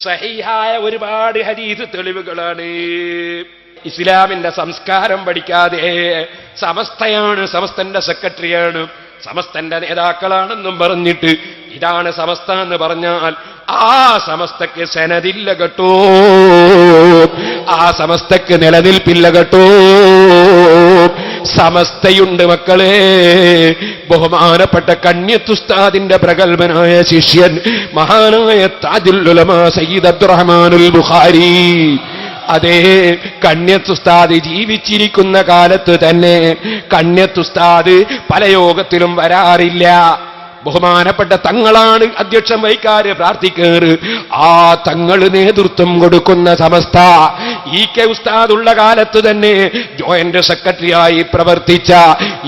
സഹീഹായ ഒരുപാട് ഹദീസ് തെളിവുകളാണ്. ഇസ്ലാമിന്റെ സംസ്കാരം പഠിക്കാതെ സമസ്തയാണ്, സമസ്തന്റെ സെക്രട്ടറിയാണ്, സമസ്തന്റെ നേതാക്കളാണെന്നും പറഞ്ഞിട്ട് ഇതാണ് സമസ്ത എന്ന് പറഞ്ഞാൽ ആ സമസ്തക്ക് സനദില്ല കേട്ടോ, ആ സമസ്തക്ക് നിലനിൽപ്പില്ല കേട്ടോ. സമസ്തയുണ്ട് മക്കളെ. ബഹുമാനപ്പെട്ട കണ്യത്തുസ്താദിന്റെ പ്രഗൽഭനായ ശിഷ്യൻ മഹാനായ താജുൽ ഉലമാ സയ്യിദ് അബ്ദുറഹ്മാനുൽ ബുഖാരി, അതേ കണ്യത്തുസ്താദ് ജീവിച്ചിരിക്കുന്ന കാലത്ത് തന്നെ കണ്യത്തുസ്താദ് പല യോഗത്തിലും വരാറില്ല. ബഹുമാനപ്പെട്ട തങ്ങളാണ് അധ്യക്ഷം വഹിക്കാറ്, പ്രാർത്ഥിക്കാറ്. ആ തങ്ങൾ നേതൃത്വം കൊടുക്കുന്ന സമസ്ത ഇ കെ ഉസ്താദ് ഉള്ള കാലത്ത് തന്നെ ജോയിന്റ് സെക്രട്ടറിയായി പ്രവർത്തിച്ച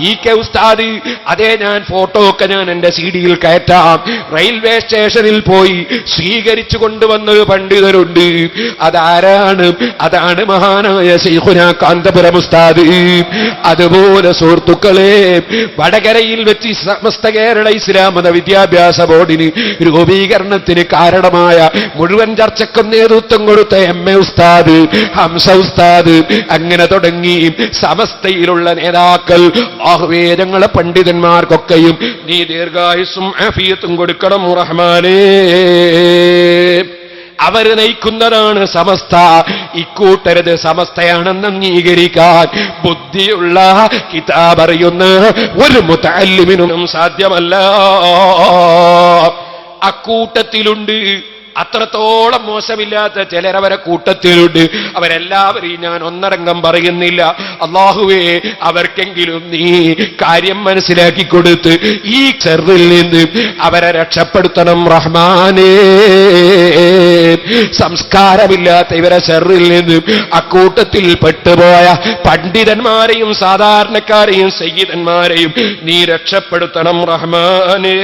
ഇ കെ ഉസ്താദ്, അതേ ഞാൻ ഫോട്ടോ ഒക്കെ ഞാൻ എന്റെ സിഡിയിൽ കയറ്റാം, റെയിൽവേ സ്റ്റേഷനിൽ പോയി സ്വീകരിച്ചു കൊണ്ടുവന്നൊരു പണ്ഡിതരുണ്ട്. അതാരാണ്? അതാണ് മഹാനായ ശൈഖുനാ കാന്തപുരം ഉസ്താദ്. അതുപോലെ സുഹൃത്തുക്കളെ, വടകരയിൽ വെച്ച് സമസ്ത കേരള ഇസ്ലാം മത വിദ്യാഭ്യാസ ബോർഡിന് രൂപീകരണത്തിന് കാരണമായ മുഴുവൻ ചർച്ചക്കും നേതൃത്വം കൊടുത്ത എം എ ഉസ്താദ്, ഹംസ ഉസ്താദ്, അങ്ങനെ തുടങ്ങി സമസ്തയിലുള്ള നേതാക്കൾ, ആഹ്വേദങ്ങളെ പണ്ഡിതന്മാർക്കൊക്കെയും നീ ദീർഘായുസ്സും ആഫിയത്തും കൊടുക്കണം റഹ്മാനേ. അവര് നയിക്കുന്നതാണ് സമസ്ത. ഇക്കൂട്ടരുത് സമസ്തയാണെന്ന് അംഗീകരിക്കാൻ ബുദ്ധിയുള്ള കിതാബ് അറിയുന്ന ഒരു മുതഅല്ലിമിനും സാധ്യമല്ല. അക്കൂട്ടത്തിലുണ്ട് അത്രത്തോളം മോശമില്ലാത്ത ചിലരവരെ കൂട്ടത്തിലുണ്ട്. അവരെല്ലാവരെയും ഞാൻ ഒന്നടങ്കം പറയുന്നില്ല. അല്ലാഹുവേ, അവർക്കെങ്കിലും നീ കാര്യം മനസ്സിലാക്കി കൊടുത്ത് ഈ ഷർറിൽ നിന്ന് അവരെ രക്ഷപ്പെടുത്തണം റഹ്മാനേ. സംസ്കാരമില്ലാത്ത ഇവരെ ഷർറിൽ നിന്ന് അക്കൂട്ടത്തിൽ പെട്ടുപോയ പണ്ഡിതന്മാരെയും സാധാരണക്കാരെയും സയ്യിദന്മാരെയും നീ രക്ഷപ്പെടുത്തണം റഹ്മാനേ.